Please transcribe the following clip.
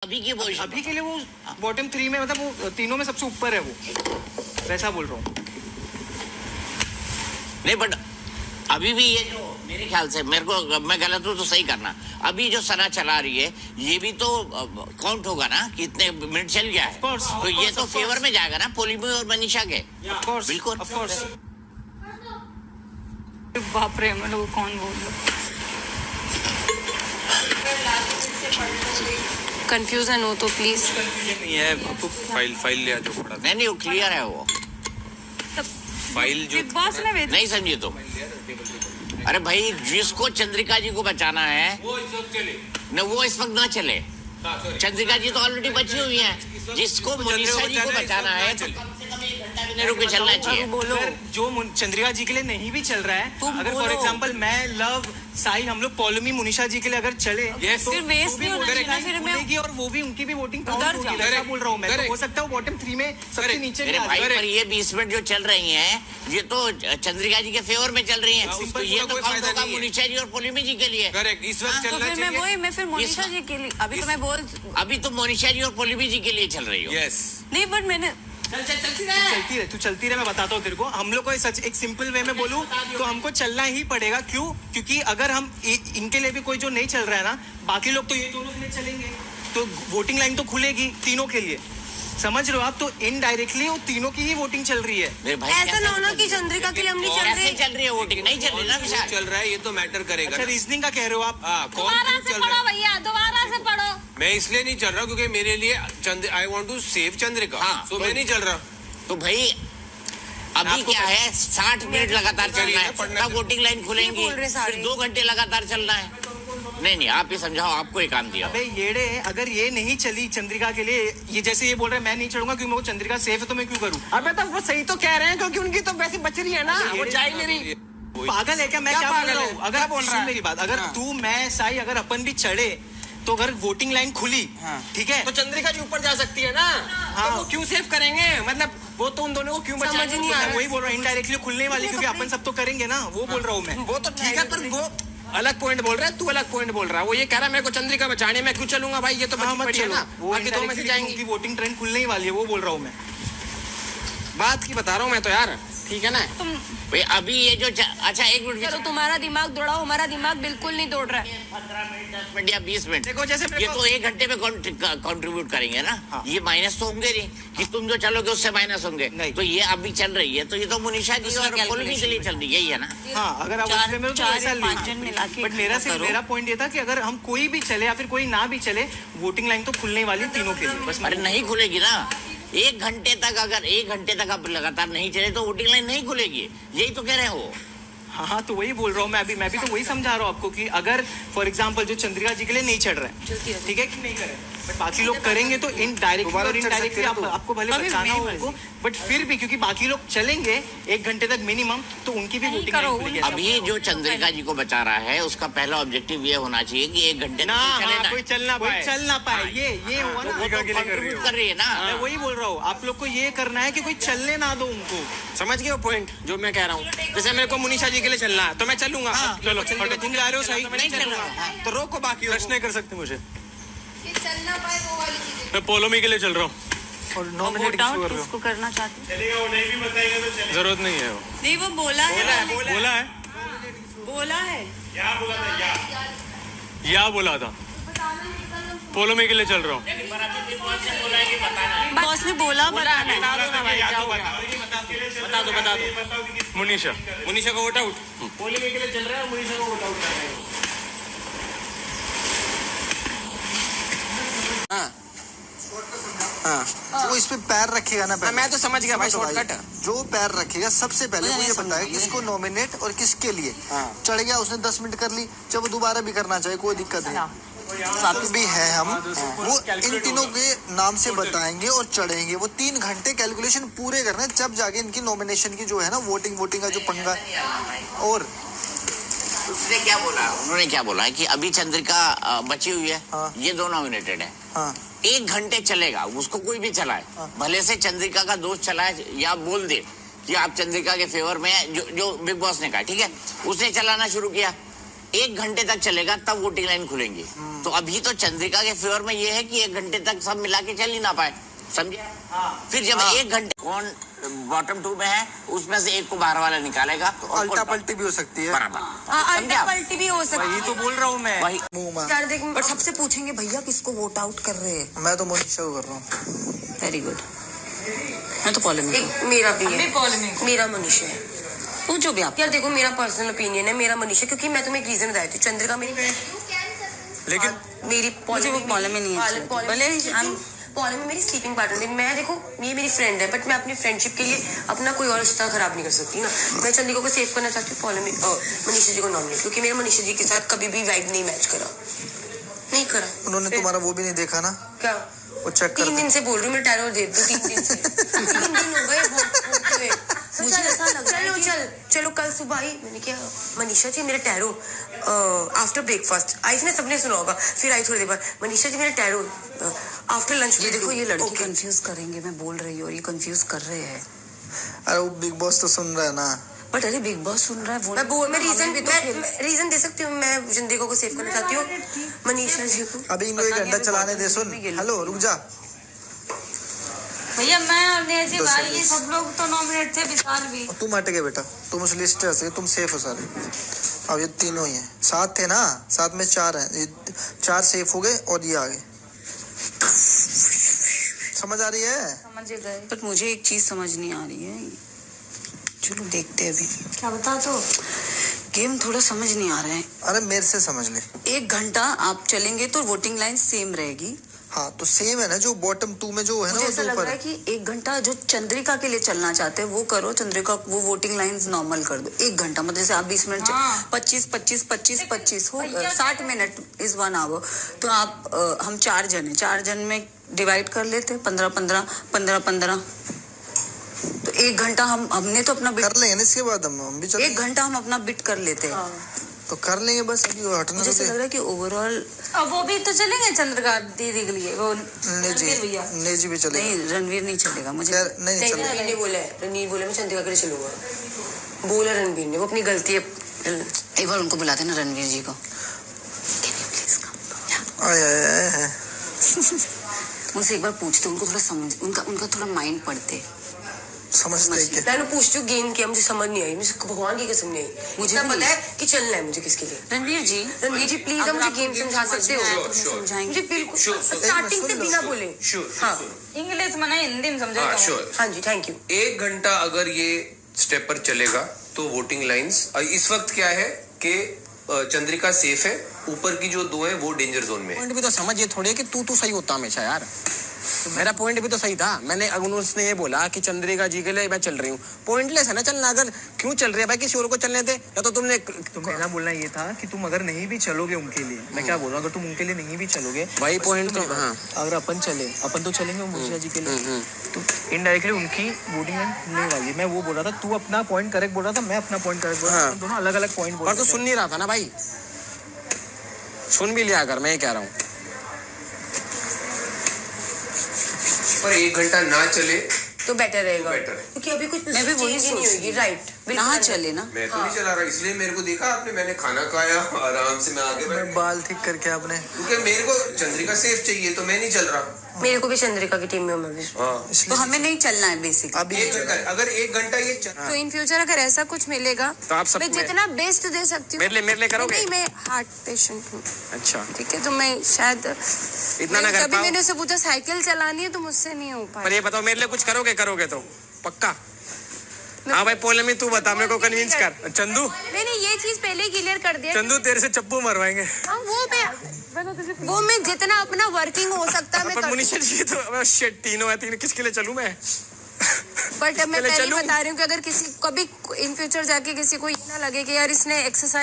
अभी की पोजीशन, अभी के लिए वो बॉटम 3 में, मतलब वो तीनों में सबसे ऊपर है, वो वैसा बोल रहा हूँ। नहीं बट अभी भी ये जो मेरे ख्याल से, मेरे को मैं गलत हूँ तो सही करना, अभी जो सना चला रही है ये भी तो काउंट होगा ना कि इतने मिनट चल गया है, तो ये तो फेवर में जाएगा ना पोलिमी और मनीषा के। बिल्कुल बाप रे, मैं लोग कौन बोल रहा, कंफ्यूजन हो तो प्लीज। नहीं है आपको, फाइल लिया जो पड़ा। नहीं वो क्लियर है, वो फाइल जो बिग बॉस ने नहीं समझे तो। अरे भाई जिसको चंद्रिका जी को बचाना है वो इस वक्त चले न, वो इस वक्त ना चले। चंद्रिका जी तो ऑलरेडी बची हुई हैं, जिसको मनीषा जी को बचाना है तो कम से कम 1 घंटा भी रुक के चलना चाहिए। बोलो जो चंद्रिका जी के लिए नहीं भी चल रहा है, अगर फॉर एग्जांपल मैं, लव, साहिल, हम लोग पॉलमी, मुनिषा जी के लिए अगर चले तो फिर वेस्ट नहीं होना चाहिए, फिर मैं खुलेगी और वो भी उनकी भी वोटिंग काउंट उधर होगी। वैसा बोल रहा हूँ मैं, तो हो सकता है वो बॉटम 3 में सबसे नीचे मेरे भाई, पर ये 20 मिनट जो चल रही हैं ये तो चंद्रिका जी के फेवर में चल रही हैं, तो ये तो काउंट होगा मुनिषा जी और पोलिमी जी के लिए। करेक्ट, इस वक्त तो चलना फिर मैं चाहिए। मैं फिर मोनिशा जी के लिए अभी तो मैं बोल, अभी तो मोनिशा जी और पोलिमी जी के लिए चल रही हो। यस नहीं बट मैंने चलती रहे, तू चलती रहे। मैं बताता हूँ तेरे को, हम लोग को सच एक सिंपल वे में बोलूँ तो हमको चलना ही पड़ेगा। क्यों? क्योंकि अगर हम इनके लिए भी कोई जो नहीं चल रहा है ना, बाकी लोग तो ये दोनों के लिए चलेंगे, तो वोटिंग लाइन तो खुलेगी तीनों के लिए, समझ रहे हो आप? तो इनडायरेक्टली वो तीनों की ही वोटिंग चल रही है। मेरे भाई ऐसा ना होना कि चंद्रिका के लिए हम नहीं चल रहे, चल रही है वोटिंग, नहीं चल रही ना विशाल। चल रहा है, ये तो मैटर करेगा। अच्छा रीजनिंग का कह रहे हो आप? कौन दोबारा से चल रहा पढ़ो है? भैया, दोबारा से पढ़ो। मैं इसलिए नहीं चल रहा क्योंकि मेरे लिए I want to save Chandrika, तो मैं नहीं चल रहा। तो भाई अभी क्या है, 60 मिनट लगातार चलना है, तब वोटिंग लाइन खुलेंगी, फिर 2 घंटे लगातार चलना है। नहीं आप ही समझाओ, आपको एक काम दिया। अबे येड़े, अगर ये नहीं चली चंद्रिका के लिए, ये जैसे ये बोल रहे हैं मैं नहीं चढ़ूंगा क्योंकि मेरे को चंद्रिका सेफ है, तो मैं क्यों करूं? अबे तो वो सही तो कह रहे हैं क्योंकि उनकी तो वैसे बच रही है ना, वो जा ही नहीं रही। पागल है क्या? मैं क्या बोल रहा हूँ? अगर बोल रहा है मेरी बात, अगर तू, मैं, साई, अगर अपन भी चढ़े तो अगर वोटिंग लाइन खुली, ठीक है, तो चंद्रिका जी ऊपर जा सकती है ना। तो वो क्यों सेव करेंगे? मतलब वो तो उन दोनों को क्यों बचाएंगे? नहीं आ रहा, वही बोल रहा हूँ, इनडायरेक्टली खुलने वाली, क्योंकि अपन सब तो करेंगे ना, वो बोल रहा हूँ मैं। वो तो ठीक है, पर वो अलग पॉइंट बोल रहा है, तू अलग पॉइंट बोल रहा है। वो ये कह रहा है मेरे को चंद्रिका बचाने, मैं क्यों चलूंगा भाई? ये तो बची पड़ी है ना, बाकी दो में से जाएंगी। वोटिंग ट्रेंड खुलने ही वाली है, वो बोल रहा हूँ मैं। बात की बता रहा हूँ मैं तो यार, ठीक है ना। भाई अभी ये जो अच्छा 1 मिनट, चलो तुम्हारा दिमाग दौड़ाओ, हमारा दिमाग बिल्कुल नहीं दौड़ रहा है। 15 मिनट, 10 मिनट या 20 मिनट, देखो जैसे ये तो 1 घंटे में कंट्रीब्यूट करेंगे ना। ये माइनस तो होंगे नहीं कि तुम जो चलोगे उससे माइनस होंगे। तो ये अभी चल रही है, तो ये तो मुनिषा जी और पोलिमी के लिए चल रही है, यही है ना। हाँ, अगर आप उसमें में तो ऐसा ले, बट मेरा पॉइंट ये था कि अगर हम कोई भी चले या फिर कोई ना भी चले, वोटिंग लाइन तो खुलने वाली तीनों के लिए। बस अरे नहीं खुलेगी ना, 1 घंटे तक, अगर 1 घंटे तक आप लगातार नहीं चले तो वोटिंग लाइन नहीं खुलेगी, यही तो कह रहे हो। हाँ, तो वही बोल रहा हूँ मैं भी तो वही समझा रहा हूँ आपको कि अगर फॉर एग्जांपल जो चंद्रिका जी के लिए नहीं चढ़ रहा है, ठीक है कि नहीं करे, बट बाकी लोग करेंगे तो इनडायरेक्टली आपको भले बचाना हो उनको, बट फिर भी क्योंकि बाकी लोग चलेंगे 1 घंटे तक मिनिमम, तो उनकी भी वोटिंग लाइन खुलेगी। अभी जो चंद्रिका जी को बचा रहा है उसका पहला ऑब्जेक्टिव ये होना चाहिए कि 1 घंटे ना, कोई चल ना पाए, ये हुआ ना, कंट्रीब्यूट कर रही है ना। मैं वही बोल रहा हूँ, आप लोग को ये करना है कि कोई चलने ना दो उनको। समझ गए वो पॉइंट जो मैं कह रहा हूँ? जैसे मेरे को मुनिषा जी के लिए चलना है तो मैं चलूंगा। चलो तुम जा रहे हो सही, नहीं चलूंगा तो रोको, बाकी प्रश्न नहीं कर सकते मुझे। चलना पाए वो वाली चीजें। मैं पोलोमी के लिए चल रहा हूँ और नॉमिनेट किसको करना चाहते हैं? जरूरत नहीं है। वो नहीं, वो बोला है, बोला है, है। या बोला था पोलोमी के लिए चल रहा हूँ। बॉस ने बोला, बता दो। मुनीषा को वोट आउट। पोलिमी के लिए चल रहा है, मुनीषा को वोट आउट कर रहा है। वो इस पे पैर रखेगा ना पहले। मैं तो समझ गया भाई, शॉर्टकट। जो पैर रखेगा सबसे पहले वो ये बताएगा किसको नॉमिनेट और किसके लिए। चढ़ गया, उसने 10 मिनट कर ली, जब वो दोबारा भी करना चाहे कोई दिक्कत नहीं, साथ भी है हम, वो इन तीनों के नाम से बताएंगे और चढ़ेंगे। वो 3 घंटे कैलकुलेशन पूरे करने, जब जाके इनकी नॉमिनेशन की जो है ना वोटिंग का जो पंगा। और उसने क्या बोला, उन्होंने क्या बोला है कि अभी चंद्रिका बची हुई है, ये 2 नॉमिनेटेड है। 1 घंटे चलेगा, उसको कोई भी चलाए, भले से चंद्रिका का दोस्त चलाए या बोल दे कि आप चंद्रिका के फेवर में है, जो बिग बॉस ने कहा, ठीक है, उसने चलाना शुरू किया, 1 घंटे तक चलेगा तब वोटिंग लाइन खुलेंगी। तो अभी तो चंद्रिका के फेवर में ये है कि 1 घंटे तक सब मिला के चल ही ना पाए, समझे? फिर जब 1 घंटे कौन बॉटम 2 में है उसमें से एक को बाहर वाला निकालेगा तो अल्टा पल्टी भी हो सकती है। बराबर। अल्टा पलटी भी हो सकती वही तो बोल रहा हूँ मैं। वही मुंह में है। देख पर सबसे पूछेंगे भैया किसको वोट आउट कर रहे हैं। मैं तो मोनिशा को कर रहा हूँ। Very good. मैं तो पॉलिमिक एक मेरा भी है, मेरा मनीषा है। वो जो भी आप यार देखो मेरा पर्सनल ओपिनियन है, मेरा मनीषा, क्योंकि मैं तुम्हें एक रीजन बताई थी। चंद्रिका मेरी लेकिन मेरी मुझे वो पॉलिमिक नहीं है। भले ही पॉली में मेरी स्लीपिंग पार्टनर थी। मैं देखो ये मेरी फ्रेंड है, बट मैं अपनी फ्रेंडशिप के लिए अपना कोई और रिश्ता खराब नहीं कर सकती ना। मैं चंद्रिका को सेव करना चाहती हूँ पॉली में मनीषा जी को नॉमिनेट, क्योंकि मेरा मनीषा जी के साथ कभी भी वाइब नहीं मैच करा, नहीं करा। उन्होंने तुम्हारा वो भी नहीं देखा ना, क्या वो चेक कर 3 दिन से बोल रही हूँ मैं टैरो दे दूँ, 3 दिन से 3 दिन हो गए बोलते हुए। मुझे ऐसा लग रहा है चलो कल सुबह आई मैंने क्या मनीषा जी मेरे टैरो आफ्टर ब्रेकफास्ट आई ना, सबने सुना होगा। फिर आई थोड़ी देर बाद मनीषा जी मेरे टैरो आफ्टर लंच। ये देखो ये लड़की कंफ्यूज करेंगे, मैं बोल रही हूँ और ये कंफ्यूज कर रहे हैं। अरे वो बिग बॉस तो सुन रहा है ना। बट अरे बिग बॉस सुन रहा है वो मैं रीजन दे सकती हूँ। मैं चंद्रिका को सेव करना चाहती हूँ, मनीषा जी को। अभी इनको 1 घंटा चलाने दे। सुन, हेलो रुक जा। भैया मैं और नेजी भाई ये सब लोग तो नॉमिनेट थे, विशाल भी। तुम हट गए बेटा, तुम उस लिस्ट से तुम सेफ हो सारे। अब ये तीनों ही हैं, 7 थे ना, 7 में 4 हैं, ये 4 सेफ हो गए और ये आ गए। समझ आ रही है? समझ गए। बट मुझे एक चीज समझ नहीं आ रही है। चलो देखते हैं अभी क्या बता दो। गेम थोड़ा समझ नहीं आ रहा है। अरे मेरे से समझ ले। 1 घंटा आप चलेंगे तो वोटिंग लाइन सेम रहेगी। हाँ तो सेम है ना, जो बॉटम 2 में जो है ना मुझे ऐसा वो लग ऊपर रहा है कि 1 घंटा जो चंद्रिका के लिए चलना चाहते हैं वो करो। चंद्रिका वो वोटिंग लाइंस नॉर्मल कर दो। 1 घंटा मतलब जैसे आप 20 मिनट 25 हो 60 मिनट इज 1 आवर। तो आप हम 4 जन है, 4 जन में डिवाइड कर लेते 15 तो 1 घंटा हमने तो अपना कर लेंगे ना, इसके बाद हम भी चलेंगे। 1 घंटा हम अपना बिट कर लेते हैं। तो कर लेंगे बस, अभी हटना। मुझे ऐसा लग रहा है कि ओवरऑल अब वो भी तो चलेंगे चंद्रिका दीदी के लिए, वो नेजी भी चलेगा। नहीं, रणवीर नहीं चलेगा मुझे। नहीं चलेगा। रणवीर ने बोला है, रणवीर बोला मैं चंद्रिका के लिए चलूंगा, बोला रणवीर ने, वो अपनी गलती है। एक बार उनको बुलाते ना रणवीर जी को। आए उनसे एक बार पूछते, उनको थोड़ा समझ, उनका थोड़ा माइंड पढ़ते। समझते क्या? मैंने पूछती हूँ गेम किया, मुझे समझ नहीं आई, मुझे भगवान की कसम नहीं आई। मुझे पता है कि चलना है मुझे किसके लिए। रणवीर जी प्लीज आप मुझे गेम समझा सकते हो? समझाएंगे मुझे बिल्कुल स्टार्टिंग से बिना बोले। हाँ इंग्लिश में नहीं, हिंदी में समझा। श्योर। हाँ जी थैंक यू। 1 घंटा अगर ये स्टेप पर चलेगा तो वोटिंग लाइंस इस वक्त क्या है कि चंद्रिका सेफ है, ऊपर की जो 2 है वो डेंजर जोन में है। पॉइंट भी तो समझ, ये थोड़ी है कि तू सही होता हमेशा यार। मेरा पॉइंट भी तो सही था। मैंने उसने ये बोला कि चंद्रिका जी के लिए मैं चल रही हूँ, पॉइंटलेस है ना चलना। अगर क्यों चल रही है भाई, किसी और को चलने थे। या तो तुमने तो मेरा बोलना ये था कि तुम अगर नहीं भी चलोगे उनके लिए, मैं क्या बोल रहा हूँ, अगर तुम उनके लिए नहीं भी चलोगे, वही पॉइंट तो हाँ। अगर अपन तो चलेंगे मुखिया जी के लिए, तो इनडायरेक्टली उनकी वोटिंग नहीं वाली। मैं वो बोल रहा था, तू अपना पॉइंट करेक्ट बोल रहा था, मैं अपना पॉइंट करेक्ट बोल रहा था, दोनों अलग अलग पॉइंट बोल पर रहे तो सुन नहीं रहा था ना भाई, सुन भी लिया अगर, मैं ये कह रहा हूँ। पर 1 घंटा ना चले तो बेटर रहेगा, बेटर है। क्योंकि अभी कुछ मैं भी वही चेंज नहीं सोच होगी। राइट ना चले ना। मैं तो नहीं चला रहा, इसलिए मेरे को देखा आपने, मैंने खाना खाया आराम से, मैं आगे मैं बैठ, बाल ठीक करके आपने। क्योंकि मेरे को चंद्रिका सेफ चाहिए तो मैं नहीं चल रहा। मेरे को भी चंद्रिका की टीम में हूँ मैं भी। तो हमें नहीं चलना है बेसिक। अभी 1 घंटा, अगर 1 घंटा ये तो इन फ्यूचर अगर ऐसा कुछ मिलेगा तो आप सब मैं जितना बेस्ट दे सकती हूँ। मेरे लिए करोगे? नहीं, मैं हार्ट पेशेंट हूँ, अच्छा ठीक है, तो मैं शायद इतना ना कर कभी पाऊँ। मैंने उसे पूछा साइकिल चलानी है तो मुझसे नहीं हो पर पाया। ये बताओ मेरे लिए कुछ करोगे तो पक्का? हाँ भाई पोले तू बता, मेरे को कन्विंस कर। चंदू, मैंने ये चीज पहले ही क्लियर कर दिया। चंदू तेरे से चप्पू मरवाएंगे। हाँ, वो मैं जितना अपना वर्किंग हो सकता है मैं पर कर मुनीषा जी तो शिट, तीनों है, तीन किसके लिए चलूं मैं? बट मैं चले पहले चलूं? बता रही हूँ कि अगर किसी कभी इन फ्यूचर जाके किसी को ये ना लगे कि यार इसने एक्सरसाइज